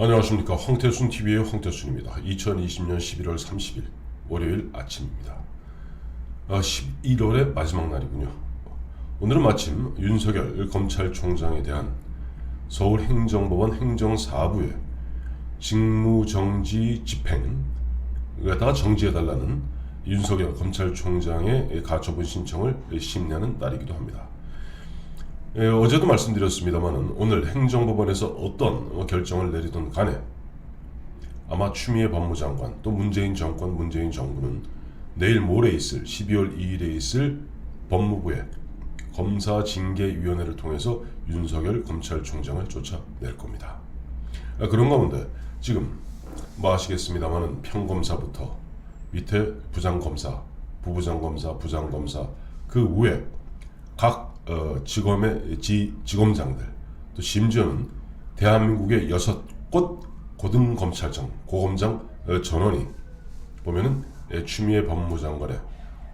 안녕하십니까. 황태순TV의 황태순입니다. 2020년 11월 30일 월요일 아침입니다. 11월의 마지막 날이군요. 오늘은 마침 윤석열 검찰총장에 대한 서울행정법원 행정사부의 직무정지 집행을 갖다가 정지해달라는 윤석열 검찰총장의 가처분 신청을 심리하는 날이기도 합니다. 어제도 말씀드렸습니다만 오늘 행정법원에서 어떤 결정을 내리든 간에 아마 추미애 법무장관 또 문재인 정권, 문재인 정부는 내일 모레 있을 12월 2일에 있을 법무부의 검사징계위원회를 통해서 윤석열 검찰총장을 쫓아낼 겁니다. 그런 가운데 지금 아시겠습니다만 평검사부터 밑에 부장검사, 부부장검사, 부장검사 그 위에 각 지검의 지검장들 또 심지어는 대한민국의 6곳 고등검찰청 고검장 전원이 보면은 추미애 법무장관의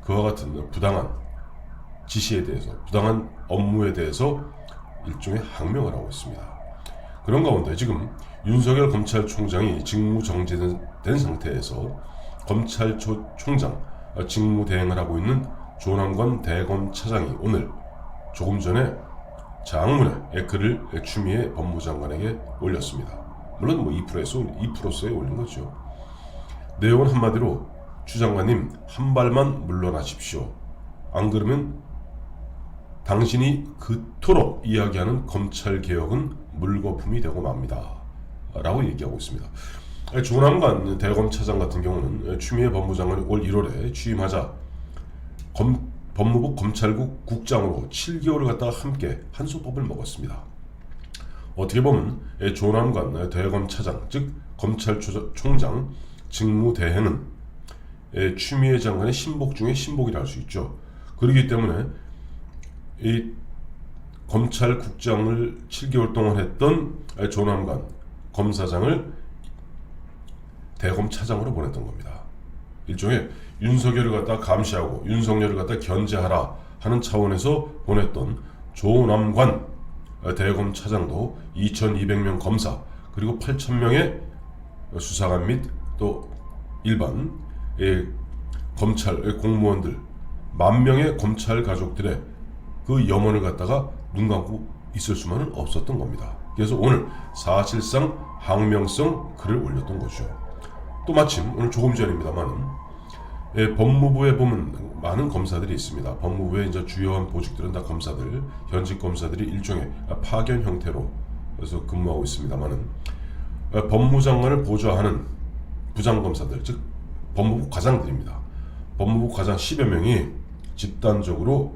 그와 같은 부당한 지시에 대해서 부당한 업무에 대해서 일종의 항명을 하고 있습니다. 그런 가운데 지금 윤석열 검찰총장이 직무정지된 상태에서 검찰총장 직무대행을 하고 있는 조남관 대검차장이 오늘 조금 전에 장문의 글을 추미애 법무장관에게 올렸습니다. 물론 2%에 올린 거죠. 내용은 한마디로 추 장관님 한 발만 물러나십시오. 안 그러면 당신이 그토록 이야기하는 검찰개혁은 물거품이 되고 맙니다. 라고 얘기하고 있습니다. 조남관 대검차장 같은 경우는 추미애 법무장관이 올 1월에 취임하자 법무부 검찰국 국장으로 7개월을 갖다가 함께 한솥밥을 먹었습니다. 어떻게 보면 조남관 대검차장 즉 검찰총장 직무대행은 추미애 장관의 신복 중에 신복이라 할 수 있죠. 그렇기 때문에 이 검찰국장을 7개월 동안 했던 조남관 검사장을 대검차장으로 보냈던 겁니다. 일종의 윤석열을 갖다 감시하고 윤석열을 갖다 견제하라 하는 차원에서 보냈던 조남관 대검차장도 2200명 검사 그리고 8000명의 수사관 및 또 일반 검찰 공무원들 10,000명의 검찰 가족들의 그 염원을 갖다가 눈 감고 있을 수만은 없었던 겁니다. 그래서 오늘 사실상 항명성 글을 올렸던 거죠. 또 마침 오늘 조금 전입니다만 법무부에 보면 많은 검사들이 있습니다. 법무부의 이제 주요한 보직들은 다 검사들, 현직 검사들이 일종의 파견 형태로 그래서 근무하고 있습니다만은 법무장관을 보좌하는 부장검사들, 즉 법무부 과장들입니다. 법무부 과장 10여 명이 집단적으로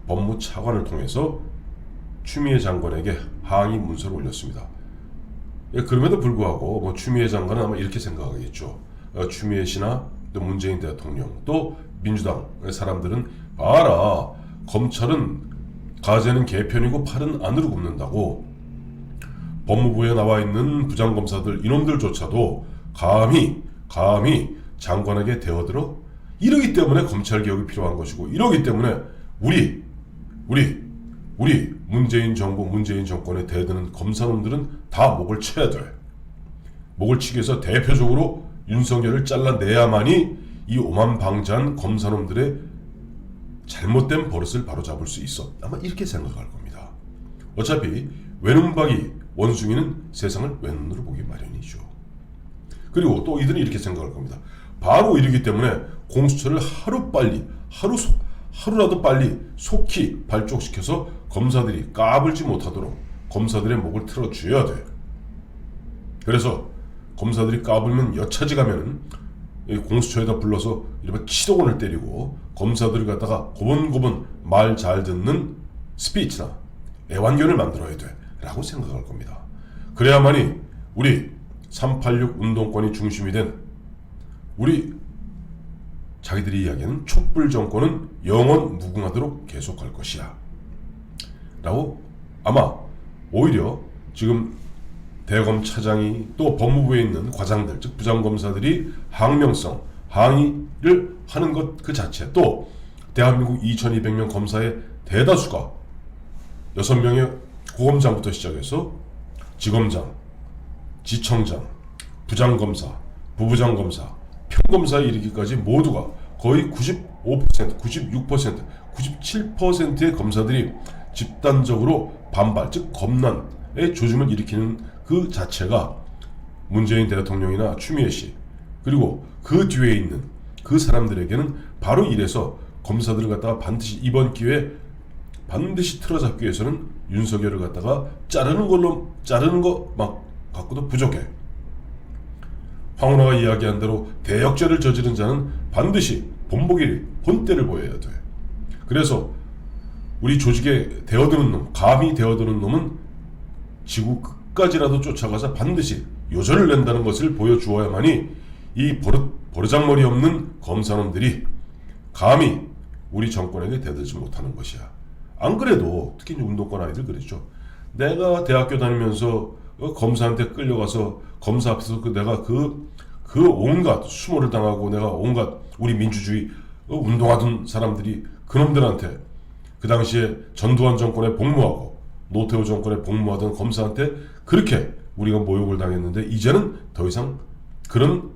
법무차관을 통해서 추미애 장관에게 항의 문서를 올렸습니다. 그럼에도 불구하고 추미애 장관은 아마 이렇게 생각하겠죠. 추미애 씨나 또 문재인 대통령 또 민주당 사람들은 봐라 검찰은 가재는 개편이고 팔은 안으로 굽는다고 법무부에 나와 있는 부장검사들 이놈들조차도 감히 장관에게 대어들어 이러기 때문에 검찰개혁이 필요한 것이고 이러기 때문에 우리 문재인 정부 문재인 정권에 대드는 검사놈들은 다 목을 쳐야 돼. 목을 치기 위해서 대표적으로 윤석열을 잘라내야만이 이 오만방자한 검사놈들의 잘못된 버릇을 바로잡을 수 있어. 아마 이렇게 생각할 겁니다. 어차피 외눈박이 원숭이는 세상을 외눈으로 보기 마련이죠. 그리고 또 이들은 이렇게 생각할 겁니다. 바로 이러기 때문에 공수처를 하루라도 빨리 속히 발족시켜서 검사들이 까불지 못하도록 검사들의 목을 틀어줘야 돼. 그래서 검사들이 까불면 여차지 가면은 공수처에다 불러서 이러면 치도곤을 때리고 검사들을 갖다가 고분고분 말 잘 듣는 스피치나 애완견을 만들어야 돼 라고 생각할 겁니다. 그래야만이 우리 386 운동권이 중심이 된 우리 자기들이 이야기하는 촛불 정권은 영원 무궁하도록 계속할 것이야 라고 아마 오히려 지금 대검차장이 또 법무부에 있는 과장들 즉 부장검사들이 항명성 항의를 하는 것 그 자체 또 대한민국 2200명 검사의 대다수가 6명의 고검장부터 시작해서 지검장, 지청장, 부장검사, 부부장검사, 평검사에 이르기까지 모두가 거의 95%, 96%, 97%의 검사들이 집단적으로 반발, 즉 검난의 조짐을 일으키는 그 자체가 문재인 대통령이나 추미애 씨 그리고 그 뒤에 있는 그 사람들에게는 바로 이래서 검사들을 갖다가 반드시 이번 기회에 반드시 틀어잡기 위해서는 윤석열을 갖다가 자르는 거 막 갖고도 부족해. 황운하가 이야기한 대로 대역죄를 저지른 자는 반드시 본때를 보여야 돼. 그래서 우리 조직에 되어드는 놈, 감히 되어드는 놈은 지구 끝까지라도 쫓아가서 반드시 요절을 낸다는 것을 보여주어야만이 이 버르장머리 없는 검사놈들이 감히 우리 정권에게 대들지 못하는 것이야. 안 그래도 특히 운동권 아이들 그랬죠. 내가 대학교 다니면서 검사한테 끌려가서 검사 앞에서 내가 그 온갖 수모를 당하고 내가 온갖 우리 민주주의 운동하던 사람들이 그놈들한테 그 당시에 전두환 정권에 복무하고 노태우 정권에 복무하던 검사한테 그렇게 우리가 모욕을 당했는데 이제는 더 이상 그런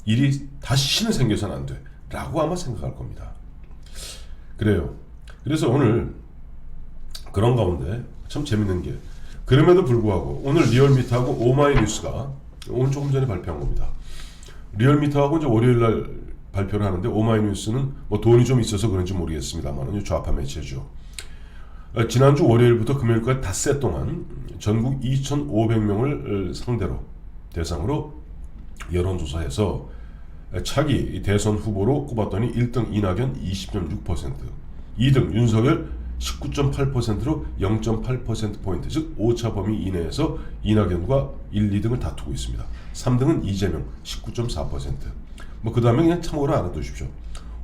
일이 다시는 생겨서는 안 돼 라고 아마 생각할 겁니다. 그래요. 그래서 오늘 그런 가운데 참 재밌는 게 그럼에도 불구하고 오늘 리얼미터하고 오마이뉴스가 오늘 조금 전에 발표한 겁니다. 리얼미터하고 이제 월요일날 발표를 하는데 오마이뉴스는 뭐 돈이 좀 있어서 그런지 모르겠습니다만 좌파 매체죠. 지난주 월요일부터 금요일까지 닷새 동안 전국 2,500명을 대상으로 여론조사해서 차기 대선 후보로 꼽았더니 1등 이낙연 20.6%, 2등 윤석열 19.8%로 0.8%포인트, 즉 오차 범위 이내에서 이낙연과 1, 2등을 다투고 있습니다. 3등은 이재명 19.4%. 뭐 그 다음에 그냥 참고로 알아두십시오.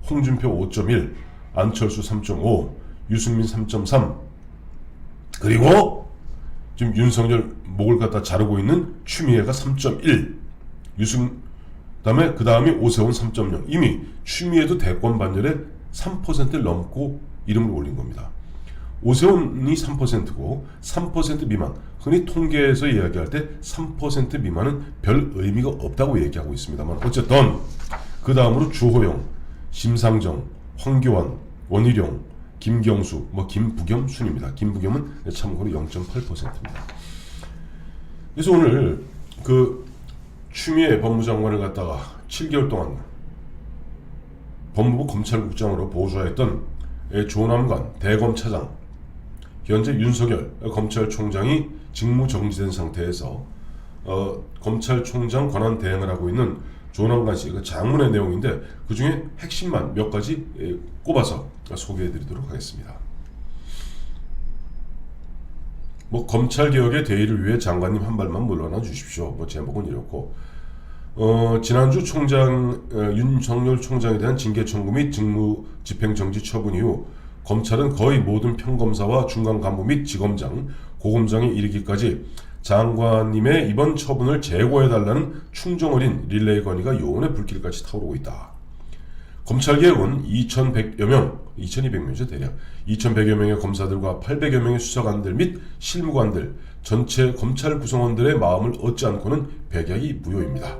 홍준표 5.1, 안철수 3.5, 유승민 3.3, 그리고 지금 윤석열 목을 갖다 자르고 있는 추미애가 3.1, 그 다음에 오세훈 3.0. 이미 추미애도 대권 반열에 3%를 넘고 이름을 올린 겁니다. 오세훈이 3%고 3% 미만, 흔히 통계에서 이야기할 때 3% 미만은 별 의미가 없다고 얘기하고 있습니다만 어쨌든 그 다음으로 주호영, 심상정, 황교안, 원희룡, 김경수, 김부겸 순입니다. 김부겸은 참고로 0.8%입니다. 그래서 오늘 그 추미애 법무장관을 갖다가 7개월 동안 법무부 검찰국장으로 보좌했던 조남관 대검차장, 현재 윤석열 검찰총장이 직무 정지된 상태에서 검찰총장 권한 대행을 하고 있는 조남관 씨 그 장문의 내용인데 그 중에 핵심만 몇 가지 꼽아서 소개해드리도록 하겠습니다. 검찰개혁의 대의를 위해 장관님 한 발만 물러나 주십시오. 제목은 이렇고 지난주 윤석열 총장에 대한 징계 청구 및 직무 집행정지 처분 이후 검찰은 거의 모든 평검사와 중간 간부 및 지검장, 고검장에 이르기까지 장관님의 이번 처분을 재고해달라는 충정 어린 릴레이 건의가 요원의 불길같이 타오르고 있다. 검찰개혁은 2,200여 명이죠 대략 2,100여 명의 검사들과 800여 명의 수사관들 및 실무관들 전체 검찰 구성원들의 마음을 얻지 않고는 백약이 무효입니다.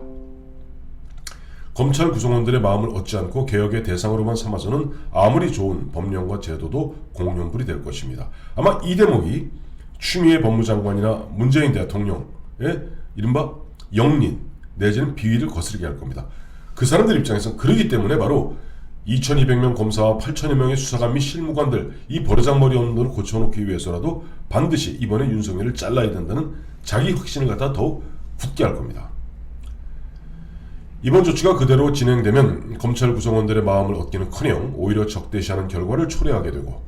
검찰 구성원들의 마음을 얻지 않고 개혁의 대상으로만 삼아서는 아무리 좋은 법령과 제도도 공룡불이 될 것입니다. 아마 이 대목이 추미애 법무장관이나 문재인 대통령의 이른바 영린 내지는 비위를 거스르게 할 겁니다. 그 사람들 입장에서는 그러기 때문에 바로 2,200명 검사와 8,000여 명의 수사관 및 실무관들 이 버르장머리 없는 놈을 고쳐놓기 위해서라도 반드시 이번에 윤석열을 잘라야 된다는 자기 확신을 갖다 더욱 굳게 할 겁니다. 이번 조치가 그대로 진행되면 검찰 구성원들의 마음을 얻기는커녕 오히려 적대시하는 결과를 초래하게 되고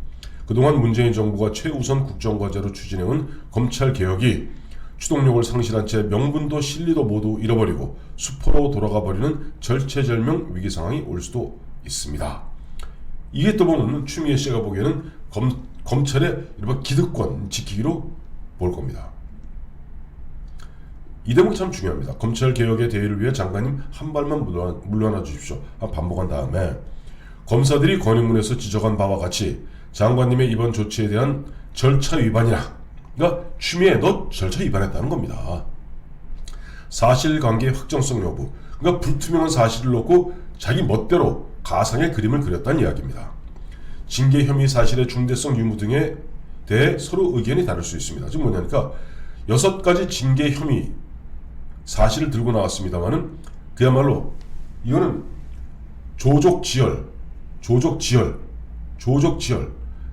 그동안 문재인 정부가 최우선 국정과제로 추진해온 검찰개혁이 추동력을 상실한 채 명분도 실리도 모두 잃어버리고 수포로 돌아가버리는 절체절명 위기상황이 올 수도 있습니다. 이게 또 보면 추미애 씨가 보기에는 검찰의 기득권 지키기로 볼 겁니다. 이 대목 참 중요합니다. 검찰개혁의 대의를 위해 장관님 한 발만 물러나 주십시오. 반복한 다음에 검사들이 권익문에서 지적한 바와 같이 장관님의 이번 조치에 대한 절차 위반이나 그러니까 추미애 너 절차 위반했다는 겁니다. 사실관계의 확정성 여부, 그러니까 불투명한 사실을 놓고 자기 멋대로 가상의 그림을 그렸다는 이야기입니다. 징계 혐의 사실의 중대성 유무 등에 대해 서로 의견이 다를 수 있습니다. 지금 뭐냐니까 6가지 징계 혐의 사실을 들고 나왔습니다만은 그야말로 이거는 조족지열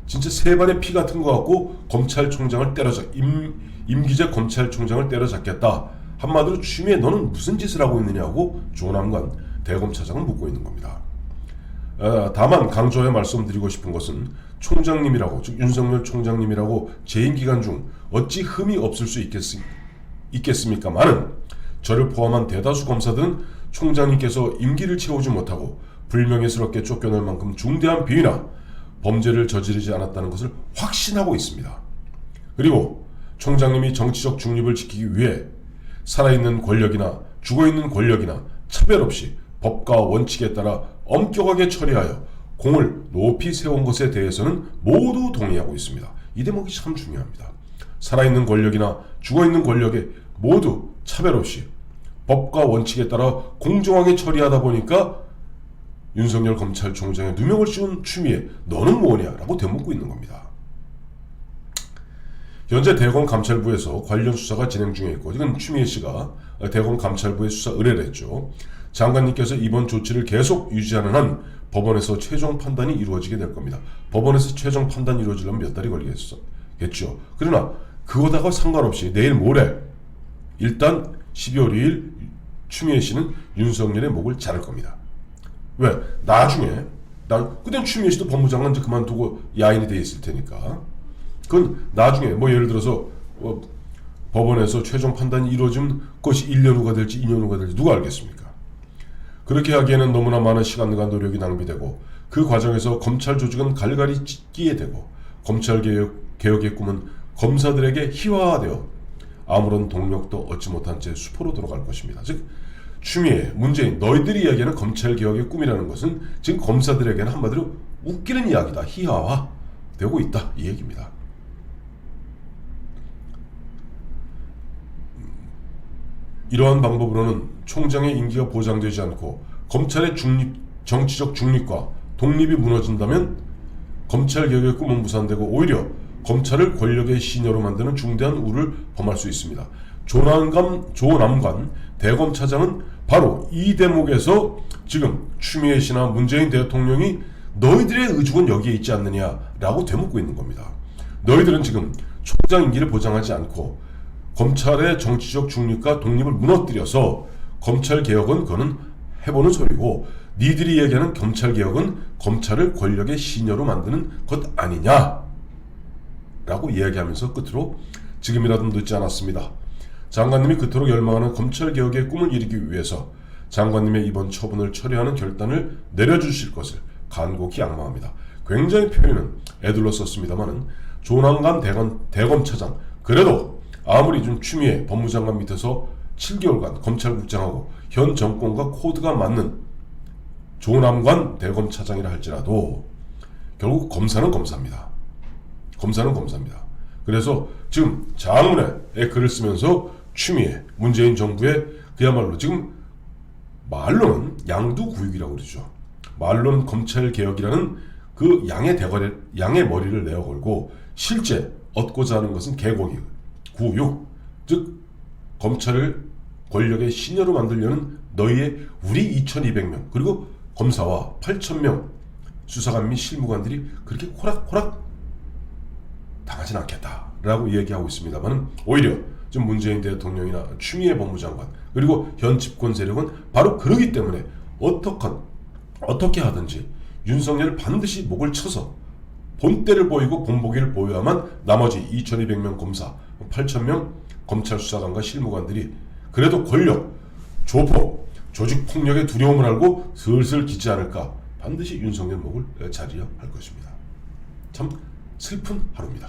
진짜 세 발의 피 같은 거 갖고 검찰총장을 때려잡 임기재 검찰총장을 때려잡겠다. 한마디로 추미애 너는 무슨 짓을 하고 있느냐고 조남관 대검차장은 묻고 있는 겁니다. 다만 강조해 말씀드리고 싶은 것은 총장님이라고, 즉 윤석열 총장님이라고 재임 기간 중 어찌 흠이 없을 수 있겠습니까마는 저를 포함한 대다수 검사들은 총장님께서 임기를 채우지 못하고 불명예스럽게 쫓겨날 만큼 중대한 비위나 범죄를 저지르지 않았다는 것을 확신하고 있습니다. 그리고 총장님이 정치적 중립을 지키기 위해 살아있는 권력이나 죽어있는 권력이나 차별 없이 법과 원칙에 따라 엄격하게 처리하여 공을 높이 세운 것에 대해서는 모두 동의하고 있습니다. 이 대목이 참 중요합니다. 살아있는 권력이나 죽어있는 권력에 모두 차별 없이 법과 원칙에 따라 공정하게 처리하다 보니까 윤석열 검찰총장의 누명을 씌운 추미애 너는 뭐냐라고 되묻고 있는 겁니다. 현재 대검 감찰부에서 관련 수사가 진행 중에 있고, 이건 추미애 씨가 대검 감찰부에 수사 의뢰를 했죠. 장관님께서 이번 조치를 계속 유지하는 한 법원에서 최종 판단이 이루어지게 될 겁니다. 법원에서 최종 판단이 이루어지려면 몇 달이 걸리겠죠. 그러나 그거다가 상관없이 내일 모레 일단 12월 2일 추미애 씨는 윤석열의 목을 자를 겁니다. 왜? 나중에 그땐 추미애 씨도 법무장관 이제 그만두고 야인이 돼 있을 테니까 그건 나중에 뭐 예를 들어서 법원에서 최종 판단이 이루어지면 그것이 1년 후가 될지 2년 후가 될지 누가 알겠습니까? 그렇게 하기에는 너무나 많은 시간과 노력이 낭비되고 그 과정에서 검찰 조직은 갈갈이 찢기게 되고 검찰개혁의 꿈은 검사들에게 희화화되어 아무런 동력도 얻지 못한 채 수포로 돌아갈 것입니다. 즉 추미애, 문재인 너희들이 이야기하는 검찰개혁의 꿈이라는 것은 지금 검사들에게는 한마디로 웃기는 이야기다. 희화화되고 있다. 이 얘기입니다. 이러한 방법으로는 총장의 임기가 보장되지 않고 검찰의 정치적 중립과 독립이 무너진다면 검찰개혁의 꿈은 무산되고 오히려 검찰을 권력의 시녀로 만드는 중대한 우를 범할 수 있습니다. 조남관 대검차장은 바로 이 대목에서 지금 추미애 씨나 문재인 대통령이 너희들의 의중은 여기에 있지 않느냐라고 되묻고 있는 겁니다. 너희들은 지금 총장 임기를 보장하지 않고 검찰의 정치적 중립과 독립을 무너뜨려서 검찰개혁은 그거는 해보는 소리고 니들이 얘기하는 검찰개혁은 검찰을 권력의 시녀로 만드는 것 아니냐 라고 이야기하면서 끝으로 지금이라도 늦지 않았습니다. 장관님이 그토록 열망하는 검찰개혁의 꿈을 이루기 위해서 장관님의 이번 처분을 처리하는 결단을 내려주실 것을 간곡히仰망합니다. 굉장히 표현은 애둘러 썼습니다만은 조남관 대검차장 그래도 아무리 좀 추미애 법무장관 밑에서 7개월간 검찰국장하고 현 정권과 코드가 맞는 조남관 대검차장이라 할지라도 결국 검사는 검사입니다. 검사는 검사입니다. 그래서 지금 장문에 글을 쓰면서 추미애, 문재인 정부의 그야말로 지금 말로는 양두구육이라고 그러죠. 말로는 검찰개혁이라는 그 양의 머리를 내어 걸고 실제 얻고자 하는 것은 개고기, 구육, 즉 검찰을 권력의 시녀로 만들려는 너희의 우리 2200명 그리고 검사와 8000명 수사관 및 실무관들이 그렇게 호락호락 당하진 않겠다라고 얘기하고 있습니다만 오히려 지금 문재인 대통령이나 추미애 법무장관 그리고 현 집권 세력은 바로 그러기 때문에 어떻게 하든지 윤석열을 반드시 목을 쳐서 본때를 보이고 본보기를 보여야만 나머지 2200명 검사 8000명 검찰 수사관과 실무관들이 그래도 권력, 조폭, 조직폭력의 두려움을 알고 슬슬 기지 않을까. 반드시 윤석열 목을 자르려 할 것입니다. 참 슬픈 하루입니다.